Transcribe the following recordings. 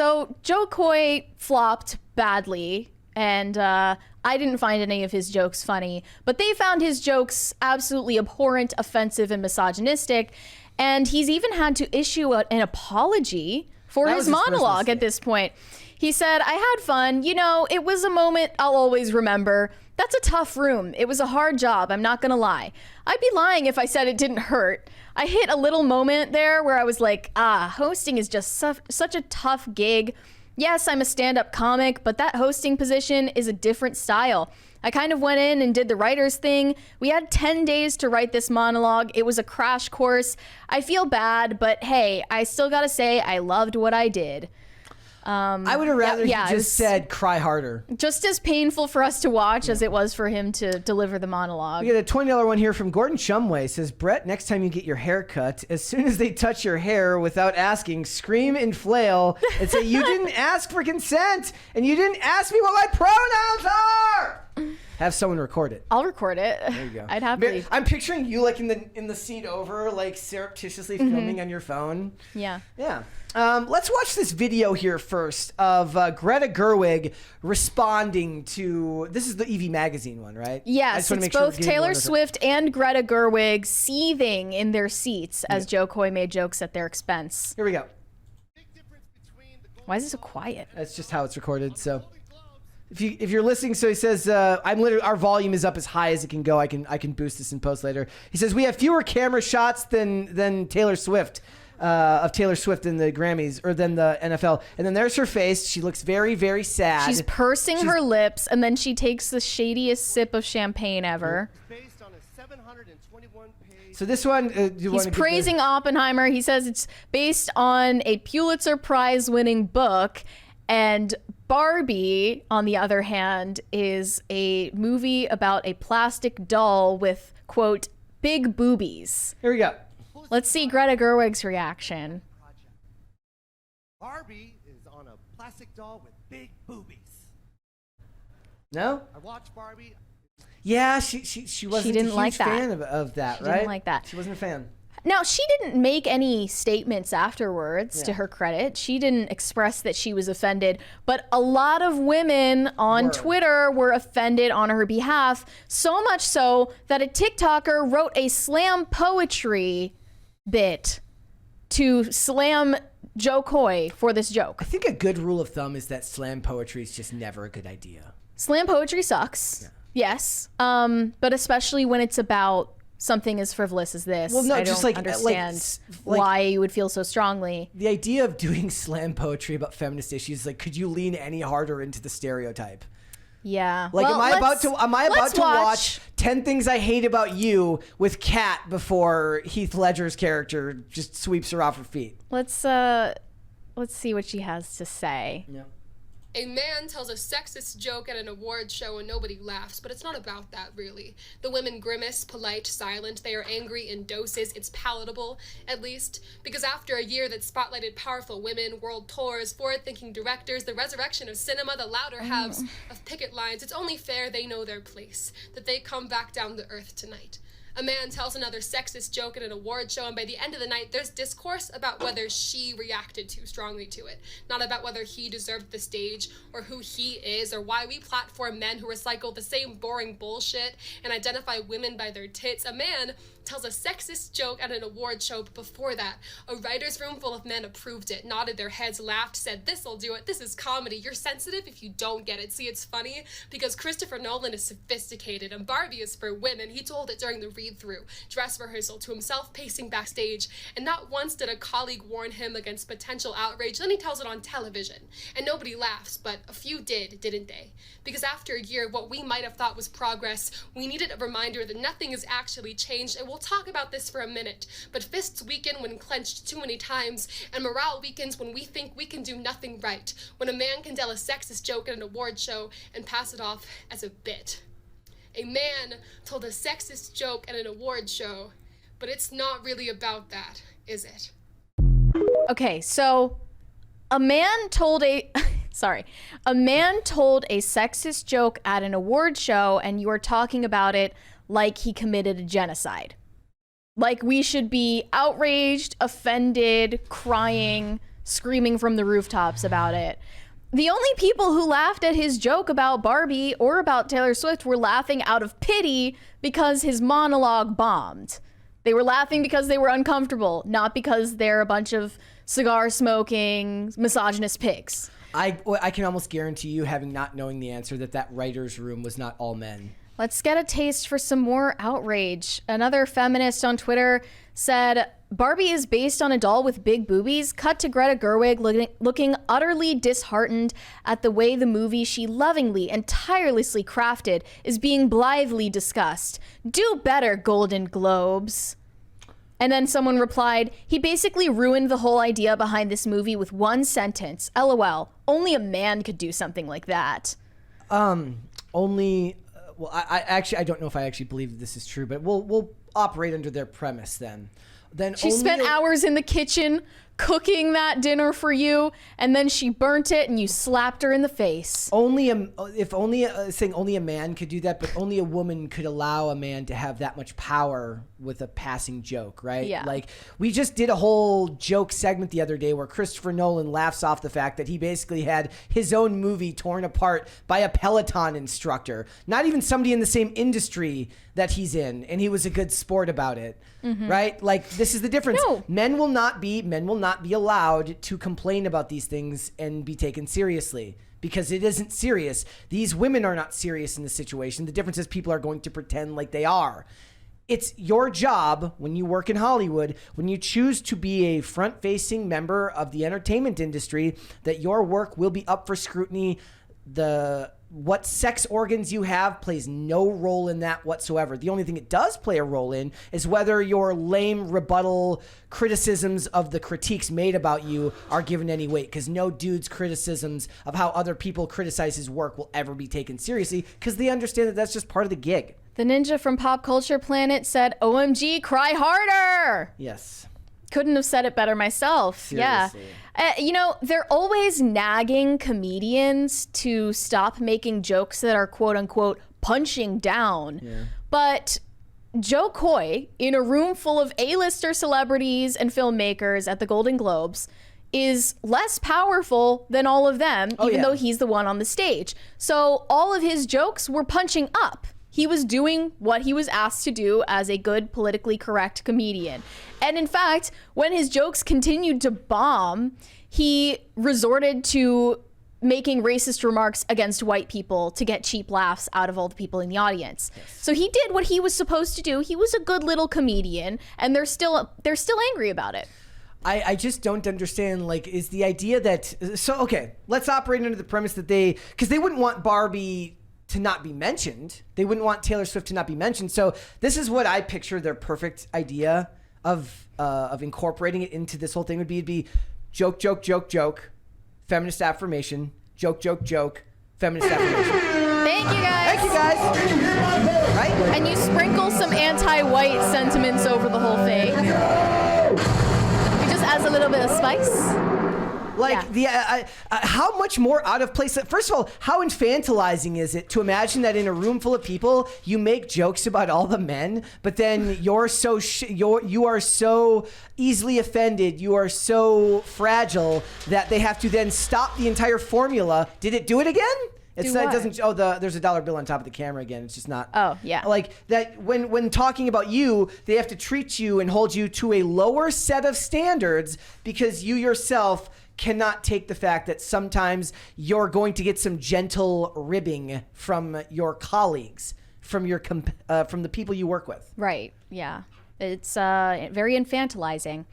so Joe Coy flopped badly, and I didn't find any of his jokes funny, but they found his jokes absolutely abhorrent, offensive, and misogynistic, and he's even had to issue an apology for his monologue at this point. He said, "I had fun. You know, it was a moment I'll always remember. That's a tough room. It was a hard job, I'm not gonna lie. I'd be lying if I said it didn't hurt. I hit a little moment there where I was like, hosting is just such a tough gig. Yes, I'm a stand-up comic, but that hosting position is a different style. I kind of went in and did the writer's thing. We had 10 days to write this monologue. It was a crash course. I feel bad, but hey, I still gotta say I loved what I did." I would have rather he just said cry harder. Just as painful for us to watch as it was for him to deliver the monologue. We get a $20 one here from Gordon Shumway. Says, "Brett, next time you get your hair cut, as soon as they touch your hair without asking, scream and flail and say, 'You didn't ask for consent and you didn't ask me what my pronouns are.'" Have someone record it. I'll record it. There you go. I'd happily. I'm picturing you like in the seat over, like surreptitiously filming on your phone. Yeah. Yeah. Let's watch this video here first of Greta Gerwig responding to, this is the EV Magazine one, right? Yes, it's both Taylor Swift and Greta Gerwig seething in their seats as Joe Coy made jokes at their expense. Here we go. Why is it so quiet? That's just how it's recorded, so. If you're listening, so he says, our volume is up as high as it can go. I can boost this in post later. He says, "We have fewer camera shots than Taylor Swift, of Taylor Swift in the Grammys, or than the NFL." And then there's her face. She looks very, very sad. She's pursing her lips, and then she takes the shadiest sip of champagne ever. Based on a 721-page. So this one, he's praising Oppenheimer. He says it's based on a Pulitzer Prize-winning book, and Barbie, on the other hand, is a movie about a plastic doll with, quote, big boobies. Here we go. Let's see Greta Gerwig's reaction. Barbie is on a plastic doll with big boobies. No? I watched Barbie. Yeah, she wasn't a huge fan of that, she right? Didn't like that. She wasn't a fan. Now, she didn't make any statements afterwards, to her credit. She didn't express that she was offended, but a lot of women on Twitter were offended on her behalf, so much so that a TikToker wrote a slam poetry bit to slam Joe Coy for this joke. I think a good rule of thumb is that slam poetry is just never a good idea. Slam poetry sucks, yes, but especially when it's about something as frivolous as this. Well, no, I just don't understand why you would feel so strongly. The idea of doing slam poetry about feminist issues, like, could you lean any harder into the stereotype? Yeah. Like, am I about to watch 10 Things I Hate About You with Kat before Heath Ledger's character just sweeps her off her feet? Let's see what she has to say. Yeah. A man tells a sexist joke at an award show and nobody laughs, but it's not about that, really. The women grimace, polite, silent. They are angry in doses. It's palatable, at least, because after a year that spotlighted powerful women, world tours, forward-thinking directors, the resurrection of cinema, the louder halves of picket lines, it's only fair they know their place, that they come back down to earth tonight. A man tells another sexist joke at an award show, and by the end of the night, there's discourse about whether she reacted too strongly to it, not about whether he deserved the stage, or who he is, or why we platform men who recycle the same boring bullshit and identify women by their tits. A man tells a sexist joke at an award show, but before that, a writer's room full of men approved it, nodded their heads, laughed, said, "This'll do it, this is comedy, you're sensitive if you don't get it." See, it's funny, because Christopher Nolan is sophisticated, and Barbie is for women. He told it during the read-through, dress rehearsal, to himself pacing backstage, and not once did a colleague warn him against potential outrage. Then he tells it on television, and nobody laughs, but a few did, didn't they? Because after a year, what we might have thought was progress, we needed a reminder that nothing has actually changed, and we'll talk about this for a minute, but fists weaken when clenched too many times, and morale weakens when we think we can do nothing right, when a man can tell a sexist joke at an award show and pass it off as a bit. A man told a sexist joke at an award show, but it's not really about that, is it? Okay, so a man told a sexist joke at an award show, and you are talking about it like he committed a genocide. Like we should be outraged, offended, crying, screaming from the rooftops about it. The only people who laughed at his joke about Barbie or about Taylor Swift were laughing out of pity because his monologue bombed. They were laughing because they were uncomfortable, not because they're a bunch of cigar-smoking, misogynist pigs. I can almost guarantee you, having not knowing the answer, that writer's room was not all men. Let's get a taste for some more outrage. Another feminist on Twitter said, Barbie is based on a doll with big boobies. Cut to Greta Gerwig looking utterly disheartened at the way the movie she lovingly and tirelessly crafted is being blithely discussed. Do better, Golden Globes. And then someone replied, he basically ruined the whole idea behind this movie with one sentence. LOL. Only a man could do something like that. Well, I don't know if I actually believe that this is true, but we'll operate under their premise then. She spent hours in the kitchen cooking that dinner for you, and then she burnt it and you slapped her in the face. Only a man could do that, but only a woman could allow a man to have that much power with a passing joke, right? Yeah. Like, we just did a whole joke segment the other day where Christopher Nolan laughs off the fact that he basically had his own movie torn apart by a Peloton instructor, not even somebody in the same industry that he's in, and he was a good sport about it, right? Like, this is the difference. No. Men will not be allowed to complain about these things and be taken seriously, because it isn't serious. These women are not serious in this situation. The difference is people are going to pretend like they are. It's your job when you work in Hollywood, when you choose to be a front-facing member of the entertainment industry, that your work will be up for scrutiny. What sex organs you have plays no role in that whatsoever. The only thing it does play a role in is whether your lame rebuttal criticisms of the critiques made about you are given any weight, because no dude's criticisms of how other people criticize his work will ever be taken seriously, because they understand that that's just part of the gig. The ninja from Pop Culture Planet said, OMG, cry harder. Yes. Couldn't have said it better myself. Seriously. Yeah. They're always nagging comedians to stop making jokes that are quote unquote punching down. Yeah. But Joe Coy, in a room full of A-lister celebrities and filmmakers at the Golden Globes, is less powerful than all of them, even though he's the one on the stage. So all of his jokes were punching up. He was doing what he was asked to do as a good, politically correct comedian. And in fact, when his jokes continued to bomb, he resorted to making racist remarks against white people to get cheap laughs out of all the people in the audience. Yes. So he did what he was supposed to do. He was a good little comedian, and they're still angry about it. I just don't understand, like, is the idea that... So, okay, let's operate under the premise that because they wouldn't want Barbie to not be mentioned. They wouldn't want Taylor Swift to not be mentioned. So this is what I picture their perfect idea of incorporating it into this whole thing would be. It'd be joke, joke, joke, joke, feminist affirmation, joke, joke, joke, feminist affirmation. Thank you, guys. Thank you, guys. Right? And you sprinkle some anti-white sentiments over the whole thing. It just adds a little bit of spice. Like, how much more out of place? First of all, how infantilizing is it to imagine that in a room full of people, you make jokes about all the men, but then you are so easily offended, you are so fragile that they have to then stop the entire formula. Did it do it again? It doesn't. Oh, there's a dollar bill on top of the camera again. It's just not. Oh, yeah. Like that. When talking about you, they have to treat you and hold you to a lower set of standards because you yourself cannot take the fact that sometimes you're going to get some gentle ribbing from your colleagues, from the people you work with. Right. Yeah. It's very infantilizing.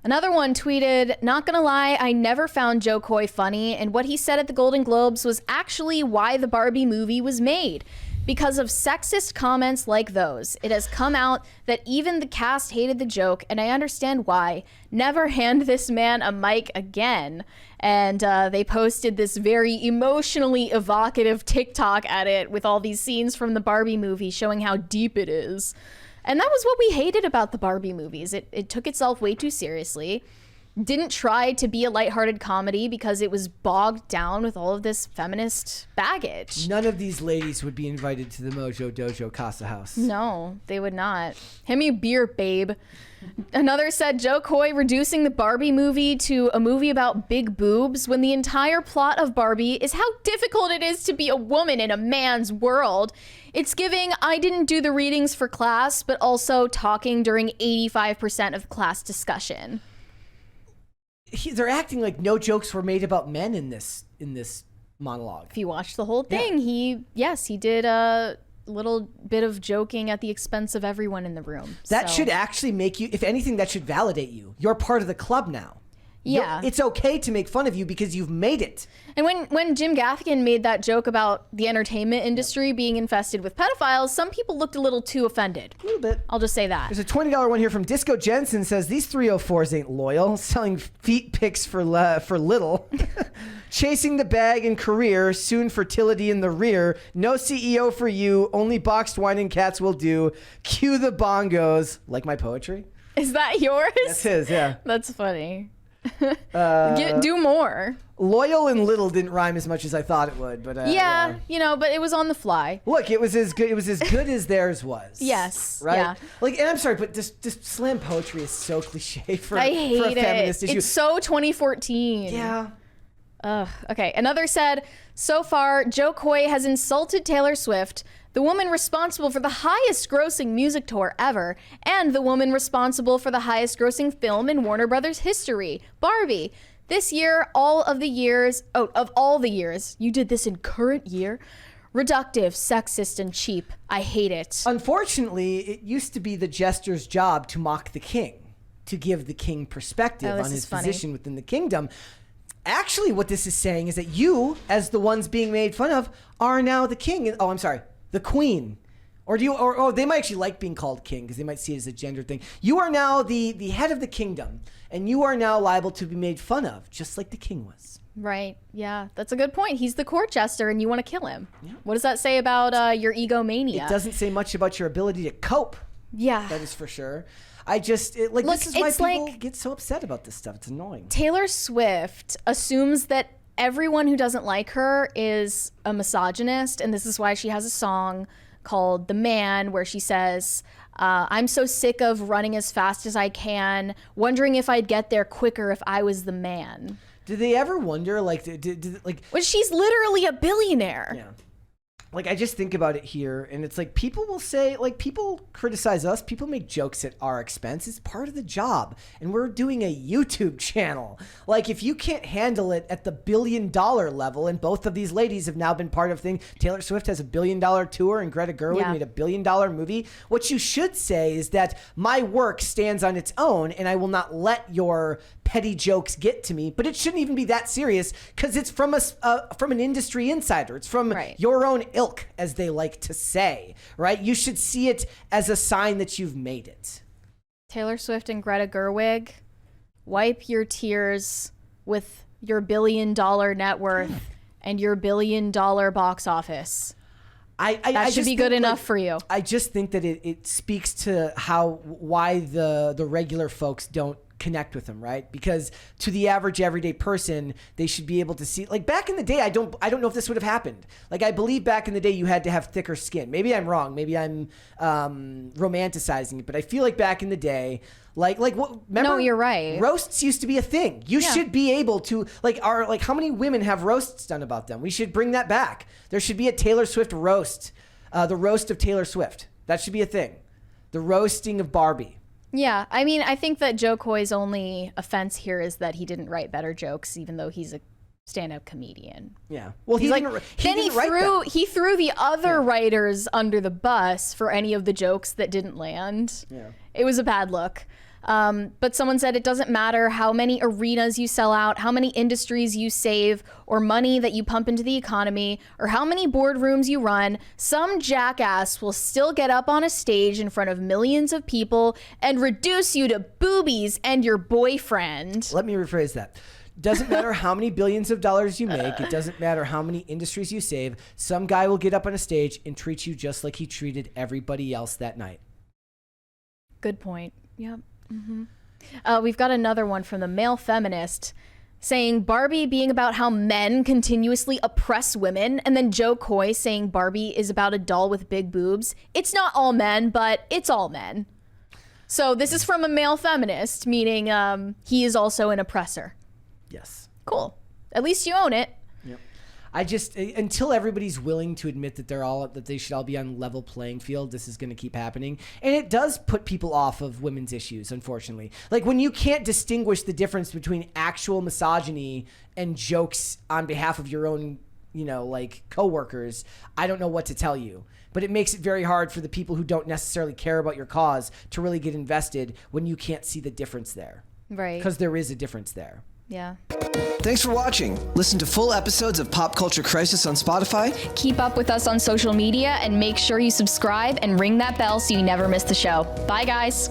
Another one tweeted, not gonna lie, I never found Joe Coy funny, and what he said at the Golden Globes was actually why the Barbie movie was made. Because of sexist comments like those, it has come out that even the cast hated the joke, and I understand why. Never hand this man a mic again. And they posted this very emotionally evocative TikTok at it with all these scenes from the Barbie movie showing how deep it is. And that was what we hated about the Barbie movies. It took itself way too seriously. didn't try to be a lighthearted comedy because it was bogged down with all of this feminist baggage. None of these ladies would be invited to the Mojo Dojo Casa House. No, they would not. Hand me a beer, babe. Another said Joe Coy reducing the Barbie movie to a movie about big boobs when the entire plot of Barbie is how difficult it is to be a woman in a man's world. It's giving I didn't do the readings for class, but also talking during 85% of class discussion. They're acting like no jokes were made about men in this monologue. If you watch the whole thing, he did a little bit of joking at the expense of everyone in the room. That So- should actually make you, if anything, that should validate you. You're part of the club now. Yeah. It's okay to make fun of you because you've made it. And when Jim Gaffigan made that joke about the entertainment industry being infested with pedophiles, some people looked a little too offended. A little bit. I'll just say that. There's a $20 one here from Disco Jensen. Says these 304s ain't loyal, selling feet pics for little, chasing the bag in career, soon fertility in the rear. No CEO for you. Only boxed wine and cats will do. Cue the bongos. Like my poetry. Is that yours? That's his. Yeah. That's funny. Do more. Loyal and little didn't rhyme as much as I thought it would, but Yeah, but it was on the fly. Look, it was as good. It was as good as theirs was. Yes. Right. Yeah. Like, and I'm sorry, but this slam poetry is so cliche for I for a hate feminist it. issue. It's so 2014. Yeah. Ugh. Okay. Another said, so far, Joe Coy has insulted Taylor Swift, the woman responsible for the highest grossing music tour ever, and the woman responsible for the highest grossing film in Warner Brothers history, Barbie. This year, of all the years, you did this in current year. Reductive, sexist, and cheap. I hate it. Unfortunately, it used to be the jester's job to mock the king, to give the king perspective Oh, this on is his funny. position within the kingdom. Actually, what this is saying is that you, as the ones being made fun of, are now the king. Oh, I'm sorry, the queen. Or do you? Or they might actually like being called king because they might see it as a gender thing. You are now the head of the kingdom, and you are now liable to be made fun of, just like the king was. Right. Yeah, that's a good point. He's the court jester and you want to kill him. Yeah. What does that say about your egomania? It doesn't say much about your ability to cope. Yeah. That is for sure. This is why it's people like- get so upset about this stuff. It's annoying. Taylor Swift assumes that everyone who doesn't like her is a misogynist, and this is why she has a song called The Man where she says, I'm so sick of running as fast as I can, wondering if I'd get there quicker if I was the man. Did they ever wonder, like, Well, she's literally a billionaire. yeah. Like, I just think about it here, and it's like people will say, like, people criticize us, people make jokes at our expense. It's part of the job, and we're doing a YouTube channel. Like, if you can't handle it at the $1 billion level, and both of these ladies have now been part of things, Taylor Swift has a $1 billion tour, and Greta Gerwig made a $1 billion movie. What you should say is that my work stands on its own, and I will not let your petty jokes get to me. But it shouldn't even be that serious because it's from an industry insider. It's from your own ilk, as they like to say, right? You should see it as a sign that you've made it. Taylor Swift and Greta Gerwig, wipe your tears with your $1 billion net worth and your $1 billion box office. That should be good enough for you. I just think that it speaks to why the regular folks don't connect with them, right? Because to the average everyday person, they should be able to see, like, back in the day, I don't know if this would have happened. Like, I believe back in the day you had to have thicker skin. Maybe I'm wrong. Maybe I'm romanticizing it, but I feel like back in the day, remember? No, you're right. Roasts used to be a thing. You should be able to, how many women have roasts done about them? We should bring that back. There should be a Taylor Swift roast, the roast of Taylor Swift. That should be a thing. The roasting of Barbie. Yeah, I mean, I think that Joe Coy's only offense here is that he didn't write better jokes, even though he's a stand-up comedian. Yeah. Well, he threw the other writers under the bus for any of the jokes that didn't land. Yeah. It was a bad look. But someone said it doesn't matter how many arenas you sell out, how many industries you save, or money that you pump into the economy, or how many boardrooms you run, some jackass will still get up on a stage in front of millions of people and reduce you to boobies and your boyfriend. Let me rephrase that. Doesn't matter how many billions of dollars you make. It doesn't matter how many industries you save. Some guy will get up on a stage and treat you just like he treated everybody else that night. Good point. Yep. Mm-hmm. We've got another one from the male feminist saying Barbie being about how men continuously oppress women, and then Joe Coy saying Barbie is about a doll with big boobs. It's not all men, but it's all men. So this is from a male feminist, meaning he is also an oppressor. Yes. Cool. At least you own it. Yep. I just until everybody's willing to admit that they should all be on level playing field, this is going to keep happening, and it does put people off of women's issues. Unfortunately, like when you can't distinguish the difference between actual misogyny and jokes on behalf of your own, like coworkers, I don't know what to tell you. But it makes it very hard for the people who don't necessarily care about your cause to really get invested when you can't see the difference there. Right. Because there is a difference there. Yeah. Thanks for watching. Listen to full episodes of Pop Culture Crisis on Spotify. Keep up with us on social media and make sure you subscribe and ring that bell so you never miss the show. Bye, guys.